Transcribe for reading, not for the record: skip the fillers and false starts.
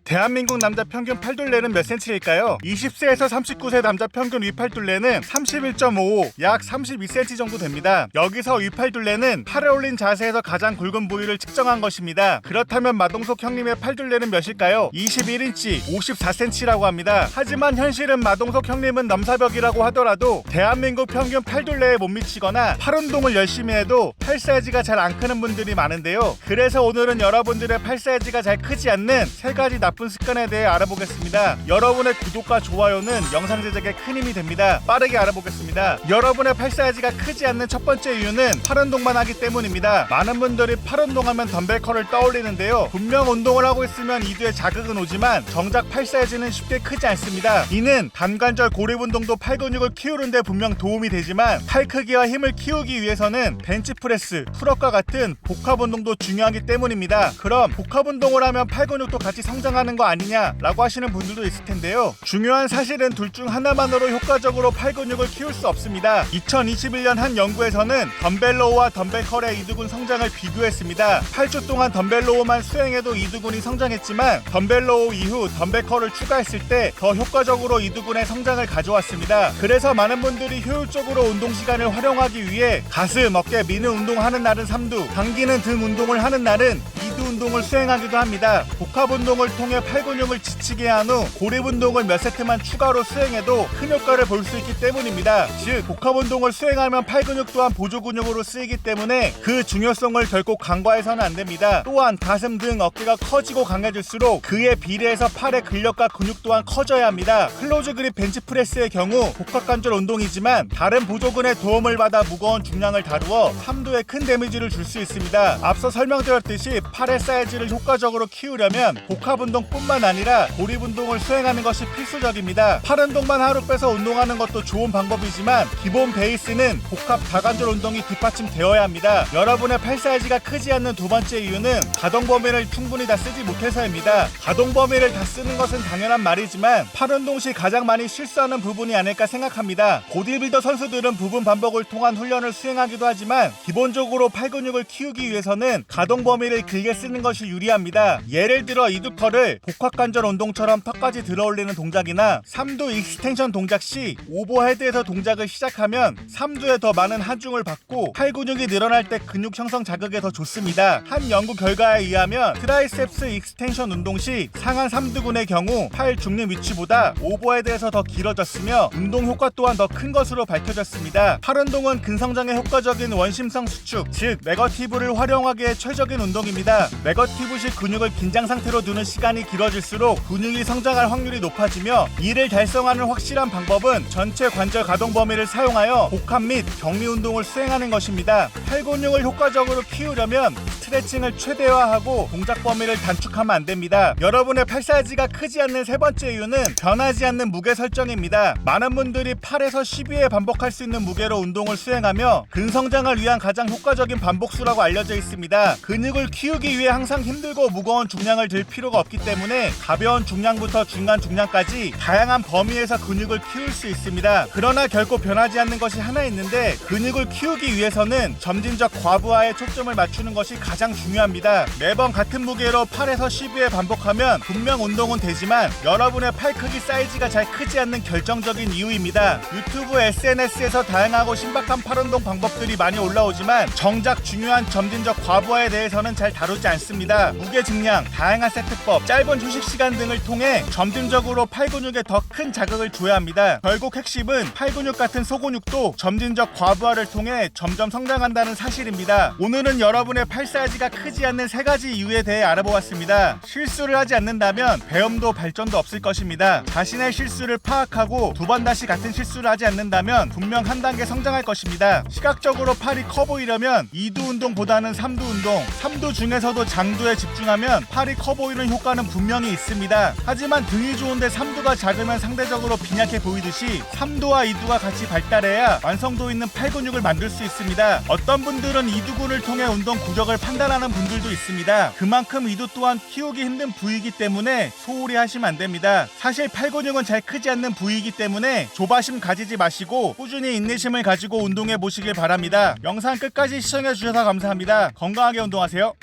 대한민국 남자 평균 팔둘레는 몇 cm일까요? 20세에서 39세 남자 평균 위팔둘레는 31.55, 약 32cm 정도 됩니다. 여기서 위팔둘레는 팔을 올린 자세에서 가장 굵은 부위를 측정한 것입니다. 그렇다면 마동석 형님의 팔둘레는 몇일까요? 21인치, 54cm라고 합니다. 하지만 현실은 마동석 형님은 넘사벽이라고 하더라도 대한민국 평균 팔둘레에 못 미치거나 팔 운동을 열심히 해도 팔 사이즈가 잘 안 크는 분들이 많은데요. 그래서 오늘은 여러분들의 팔 사이즈가 잘 크지 않는 세 가지 나쁜 습관에 대해 알아보겠습니다. 여러분의 구독과 좋아요는 영상 제작에 큰 힘이 됩니다. 빠르게 알아보겠습니다. 여러분의 팔 사이즈가 크지 않는 첫 번째 이유는 팔 운동만 하기 때문입니다. 많은 분들이 팔 운동하면 덤벨 컬을 떠올리는데요. 분명 운동을 하고 있으면 이두에 자극은 오지만 정작 팔 사이즈는 쉽게 크지 않습니다. 이는 단관절 고립 운동도 팔 근육을 키우는데 분명 도움이 되지만 팔 크기와 힘을 키우기 위해서는 벤치프레스, 풀업과 같은 복합 운동도 중요하기 때문입니다. 그럼 복합 운동을 하면 팔 근육도 같이 성장하는 거 아니냐라고 하시는 분들도 있을 텐데요. 중요한 사실은 둘 중 하나만으로 효과적으로 팔 근육을 키울 수 없습니다. 2021년 한 연구에서는 덤벨 로우와 덤벨 컬의 이두근 성장을 비교했습니다. 8주 동안 덤벨 로우만 수행해도 이두근이 성장했지만 덤벨 로우 이후 덤벨 컬을 추가했을 때 더 효과적으로 이두근의 성장을 가져왔습니다. 그래서 많은 분들이 효율적으로 운동 시간을 활용하기 위해 가슴, 어깨, 미는 운동하는 날은 3두, 당기는 등 운동을 하는 날은 2두 운동을 수행하기도 합니다. 복합 운동을 통해 팔 근육을 지치게 한 후 고립 운동을 몇 세트만 추가로 수행해도 큰 효과를 볼 수 있기 때문입니다. 즉 복합 운동을 수행하면 팔 근육 또한 보조 근육으로 쓰이기 때문에 그 중요성을 결코 간과해서는 안 됩니다. 또한 가슴, 등, 어깨가 커지고 강해질수록 그에 비례해서 팔의 근력과 근육 또한 커져야 합니다. 클로즈 그립 벤치프레스의 경우 복합관절 운동이지만 다른 보조근의 도움을 받아 무거운 중량을 다루어 3두의 큰 데미지를 줄 수 있습니다. 앞서 설명드렸듯이 팔의 사이즈를 효과적으로 키우려면 복합 운동뿐만 아니라 고립 운동을 수행하는 것이 필수적입니다. 팔 운동만 하루 빼서 운동하는 것도 좋은 방법이지만 기본 베이스는 복합 다관절 운동이 뒷받침되어야 합니다. 여러분의 팔 사이즈가 크지 않는 두 번째 이유는 가동 범위를 충분히 다 쓰지 못해서입니다. 가동 범위를 다 쓰는 것은 당연한 말이지만 팔 운동 시 가장 많이 실수하는 부분이 아닐까 생각합니다. 보디빌더 선수들은 부분 반복을 통한 훈련을 수행하기도 하지만 기본적으로 팔 근육을 키우기 위해서는 가동 범위를 길게 쓰는 것이 유리합니다. 예를 들어 이두컬을 복합관절 운동처럼 턱까지 들어올리는 동작이나 3두 익스텐션 동작 시 오버헤드에서 동작을 시작하면 3두에 더 많은 하중을 받고 팔 근육이 늘어날 때 근육 형성 자극에 더 좋습니다. 한 연구 결과에 의하면 트라이셉스 익스텐션 운동 시 상한 3두근의 경우 팔 중립 위치보다 오버헤드에서 더 길어졌으며 운동 효과 또한 더 큰 것으로 밝혀졌습니다. 팔 운동은 근성장에 효과적인 원심성 수축, 즉 네거티브를 활용하기에 최적인 운동입니다. 네거티브 시 근육을 긴장 상태로 두는 시간이 길어질수록 근육이 성장할 확률이 높아지며 이를 달성하는 확실한 방법은 전체 관절 가동 범위를 사용하여 복합 및 격리 운동을 수행하는 것입니다. 팔 근육을 효과적으로 키우려면 스트레칭을 최대화하고 동작 범위를 단축하면 안 됩니다. 여러분의 팔 사이즈가 크지 않는 세 번째 이유는 변하지 않는 무게 설정입니다. 많은 분들이 8에서 12회 반복할 수 있는 무게로 운동을 수행하며 근성장을 위한 가장 효과적인 반복수라고 알려져 있습니다. 근육을 키우기 위해 항상 힘들고 무거운 중량을 들 필요가 없기 때문에 가벼운 중량부터 중간 중량까지 다양한 범위에서 근육을 키울 수 있습니다. 그러나 결코 변하지 않는 것이 하나 있는데 근육을 키우기 위해서는 점진적 과부하에 초점을 맞추는 것이 가장 중요합니다. 매번 같은 무게로 8에서 12회 반복하면 분명 운동은 되지만 여러분의 팔 크기 사이즈가 잘 크지 않는 결정적인 이유입니다. 유튜브 SNS에서 다양하고 신박한 팔 운동 방법들이 많이 올라오지만 정작 중요한 점진적 과부하에 대해서는 잘 다루지 않습니다. 무게 증량, 다양한 세트법, 짧은 휴식 시간 등을 통해 점진적으로 팔 근육에 더 큰 자극을 줘야 합니다. 결국 핵심은 팔 근육 같은 소근육도 점진적 과부하를 통해 점점 성장한다는 사실입니다. 오늘은 여러분의 팔 사이즈가 크지 않는 세 가지 이유에 대해 알아보았습니다. 실수를 하지 않는다면 배움도 발전도 없을 것입니다. 자신의 실수를 파악하고 두 번 다시 같은 실수를 하지 않는다면 분명 한 단계 성장할 것입니다. 시각적으로 팔이 커 보이려면 2두 운동보다는 3두 운동, 3두 중에서도 장두에 집중하면 팔이 커 보이는 효과는 분명히 있습니다. 하지만 등이 좋은데 3두가 작으면 상대적으로 빈약해 보이듯이 3두와 2두가 같이 발달해야 완성도 있는 팔 근육을 만들 수 있습니다. 어떤 분들은 2두근을 통해 운동 구력을 판단하는 분들도 있습니다. 그만큼 2두 또한 키우기 힘든 부위이기 때문에 소홀히 하시면 안 됩니다. 사실 팔 근육은 잘 크지 않는 부위이기 때문에 조바심 가지지 마시고 꾸준히 인내심을 가지고 운동해 보시길 바랍니다. 영상 끝까지 시청해 주셔서 감사합니다. 건강하게 운동하세요.